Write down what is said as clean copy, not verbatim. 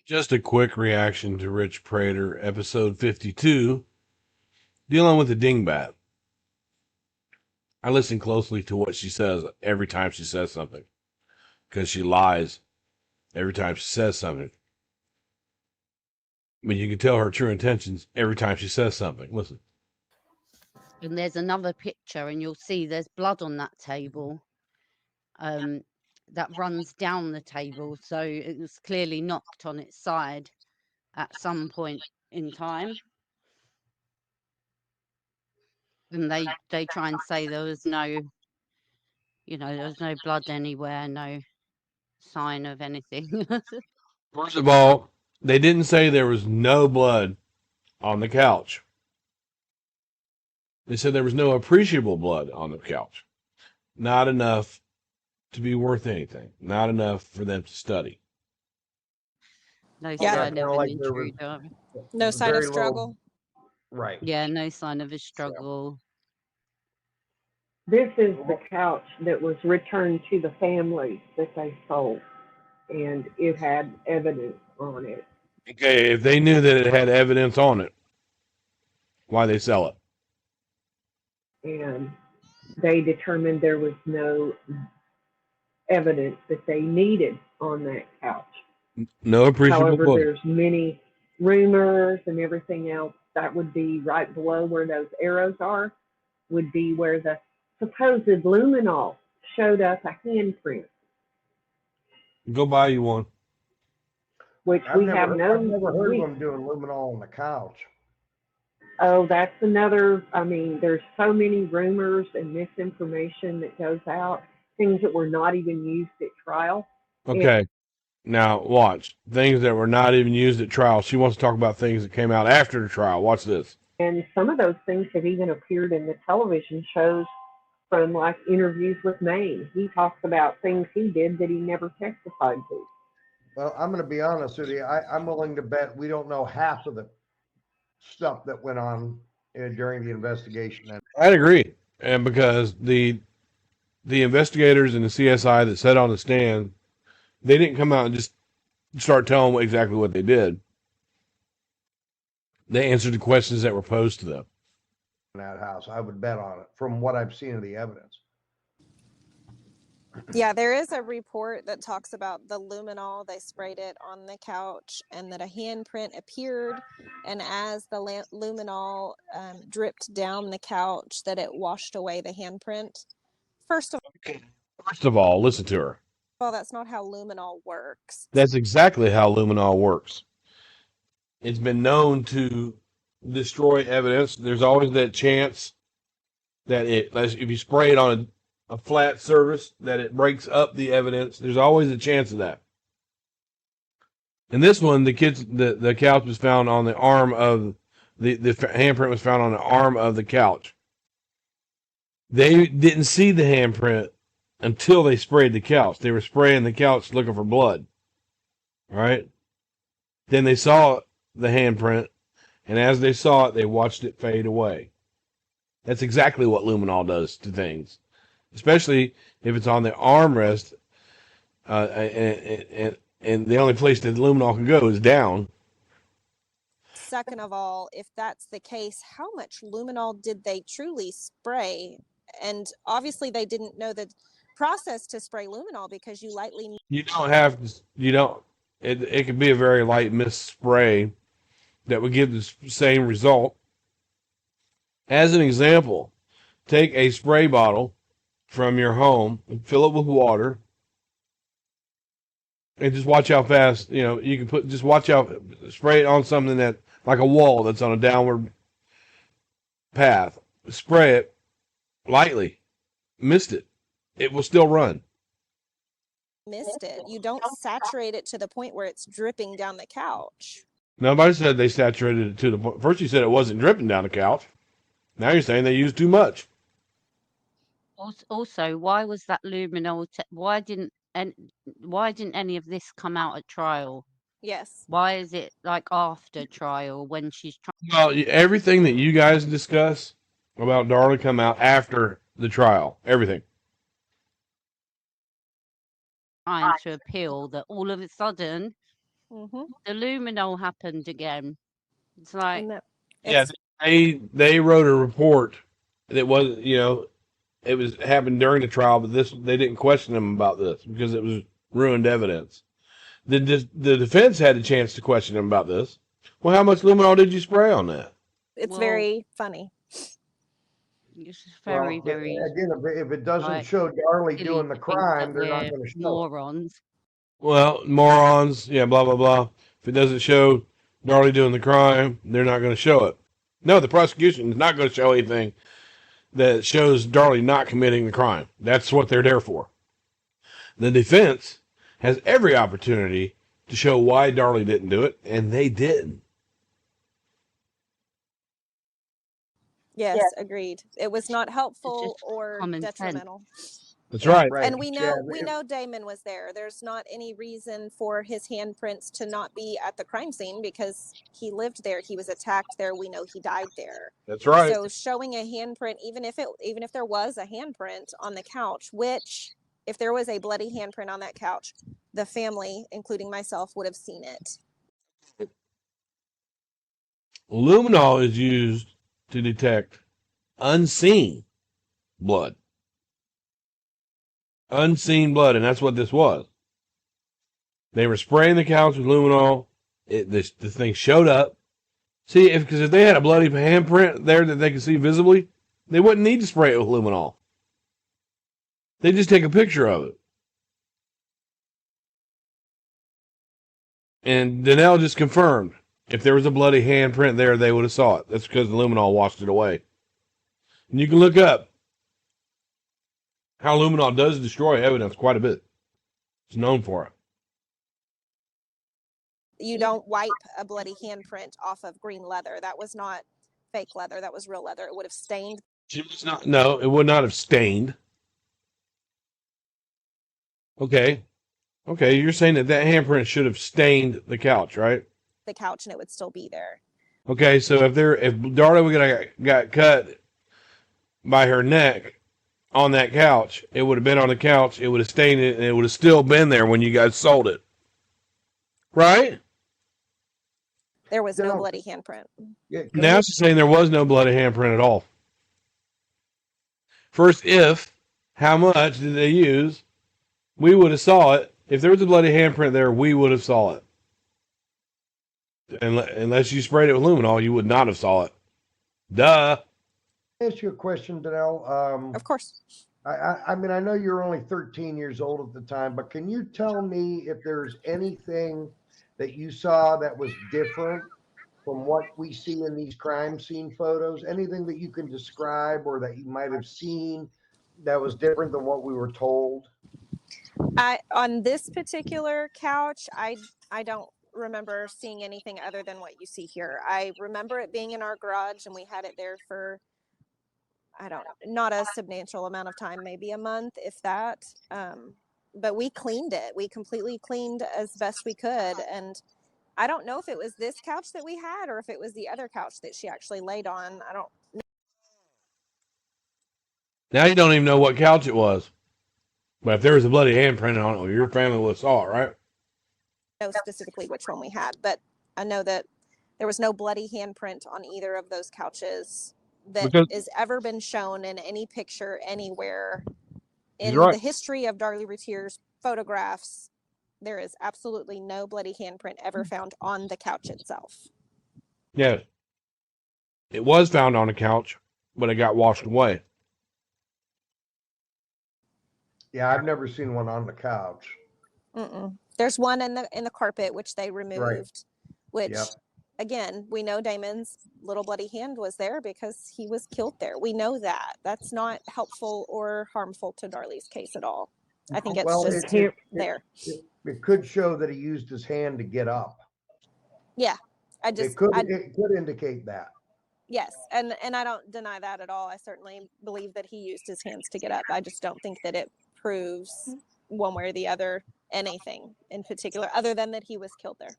Just a quick reaction to Rich Prater, episode 52, dealing with the Dingbat. I listen closely to what she says every time she says something, because she lies every time she says something. But you can tell her true intentions every time she says something. Listen. And there's another picture, and you'll see there's blood on that table that runs down the table. So it was clearly knocked on its side at some point in time. And they try and say there was no, there was no blood anywhere, no sign of anything. First of all, they didn't say there was no blood on the couch. They said there was no appreciable blood on the couch. Not enough to be worth anything. Not enough for them to study. No Yeah. sign of an Like there was intruder. No sign of very struggle. Right. Yeah, no sign of a struggle. This is the couch that was returned to the family that they sold, and it had evidence on it. Okay, if they knew that it had evidence on it, why they sell it? And they determined there was no evidence that they needed on that couch. No appreciable However, blood. there's many rumors and everything else. That would be right below where those arrows are, would be where the supposed luminol showed us a handprint, Go buy you one. which I've we never, have I've known. never heard of them doing luminol on the couch. Oh, that's another. I mean, there's so many rumors and misinformation that goes out, things that were not even used at trial. Okay. Now, watch. Things that were not even used at trial. She wants to talk about things that came out after the trial. Watch this. And some of those things have even appeared in the television shows from like interviews with Maine. He talks about things he did that he never testified to. Well, I'm going to be honest with you. I'm willing to bet we don't know half of the stuff that went on during the investigation. I'd agree. And because the investigators and the CSI that sat on the stand, they didn't come out and just start telling exactly what they did. They answered the questions that were posed to them. In that house, I would bet on it from what I've seen of the evidence. Yeah, there is a report that talks about the luminol. They sprayed it on the couch, and that a handprint appeared. And as the luminol dripped down the couch, that it washed away the handprint. First of all, listen to her. Well, that's not how luminol works. That's exactly how luminol works. It's been known to destroy evidence. There's always that chance that if you spray it on a flat surface, that it breaks up the evidence. There's always a chance of that. In this one, the couch was found on the arm of the handprint was found on the arm of the couch. They didn't see the handprint until they sprayed the couch. They were spraying the couch looking for blood. All right. Then they saw the handprint, and as they saw it, they watched it fade away. That's exactly what luminol does to things, especially if it's on the armrest, and the only place that luminol can go is down. Second of all, if that's the case, how much luminol did they truly spray? And obviously they didn't know the process to spray luminol, because you lightly... It could be a very light mist spray that would give the same result. As an example, take a spray bottle from your home and fill it with water, and just watch how fast, you can spray it on something that, like a wall that's on a downward path. Spray it lightly. Mist it. It will still run. Missed it. You don't saturate it to the point where it's dripping down the couch. Nobody said they saturated it to the point. First you said it wasn't dripping down the couch. Now you're saying they used too much. Also, why was that luminol? Why didn't any of this come out at trial? Yes. Why is it like after trial when she's trying? Well, everything that you guys discuss about Darlie come out after the trial. Everything. Trying to appeal, that all of a sudden Mm-hmm. The luminol happened again. It's like, And that, Yeah, it's, they wrote a report that was, it was happened during the trial, but they didn't question him about this because it was ruined evidence. The defense had a chance to question him about this. Well, how much luminol did you spray on that? it's well, very funny. this is Well, very, very again, if it doesn't like show Darlie silly doing the to think crime, that they're not we're going to show it. morons. Well, morons, yeah, blah blah blah. If it doesn't show Darlie doing the crime, they're not going to show it. No, the prosecution is not going to show anything that shows Darlie not committing the crime. That's what they're there for. The defense has every opportunity to show why Darlie didn't do it, and they didn't. Yes, agreed. It was not It's helpful just or common sense. detrimental. That's Yeah. right. Right. And we Yeah, know Damon was there. There's not any reason for his handprints to not be at the crime scene because he lived there. He was attacked there. We know he died there. That's right. So showing a handprint, even if there was a handprint on the couch, which if there was a bloody handprint on that couch, the family, including myself, would have seen it. Luminol is used to detect unseen blood. Unseen blood, and that's what this was. They were spraying the couch with luminol. The thing showed up. See, because if they had a bloody handprint there that they could see visibly, they wouldn't need to spray it with luminol. They just take a picture of it. And Danelle just confirmed, if there was a bloody handprint there, they would have saw it. That's because the luminol washed it away. And you can look up how luminol does destroy evidence quite a bit. It's known for it. You don't wipe a bloody handprint off of green leather. That was not fake leather. That was real leather. It would have stained. No, it would not have stained. Okay, you're saying that handprint should have stained the couch, right? The couch and it would still be there. Okay, so if Darlie got cut by her neck on that couch, it would have been on the couch, it would have stained it, and it would have still been there when you guys sold it. Right? There was no bloody handprint. Yeah, Now she's saying there was no bloody handprint at all. First, how much did they use? We would have saw it. If there was a bloody handprint there, we would have saw it. Unless you sprayed it with luminol, you would not have saw it. Duh. ask you a question, Danelle. Of course. I mean, I know you're only 13 years old at the time, but can you tell me if there's anything that you saw that was different from what we see in these crime scene photos? Anything that you can describe or that you might have seen that was different than what we were told? On this particular couch, I don't remember seeing anything other than what you see here. I remember it being in our garage and we had it there for, not a substantial amount of time, maybe a month, if that. But we cleaned it. We completely cleaned as best we could. And I don't know if it was this couch that we had or if it was the other couch that she actually laid on. I don't know. Now you don't even know what couch it was. But if there was a bloody handprint on it, well, your family would have saw it, right? Know specifically which one we had, but I know that there was no bloody handprint on either of those couches that has ever been shown in any picture anywhere in the history of Darlie Routier's photographs. There is absolutely no bloody handprint ever found on the couch itself. Yeah. It was found on a couch, but it got washed away. Yeah, I've never seen one on the couch. There's one in the carpet, which they removed, Right. which, Yep. again, we know Damon's little bloody hand was there because he was killed there. We know that. That's not helpful or harmful to Darlie's case at all. I think it's just there. It could show that he used his hand to get up. Yeah, It could indicate that. Yes, and I don't deny that at all. I certainly believe that he used his hands to get up. I just don't think that it proves one way or the other anything in particular, other than that he was killed there.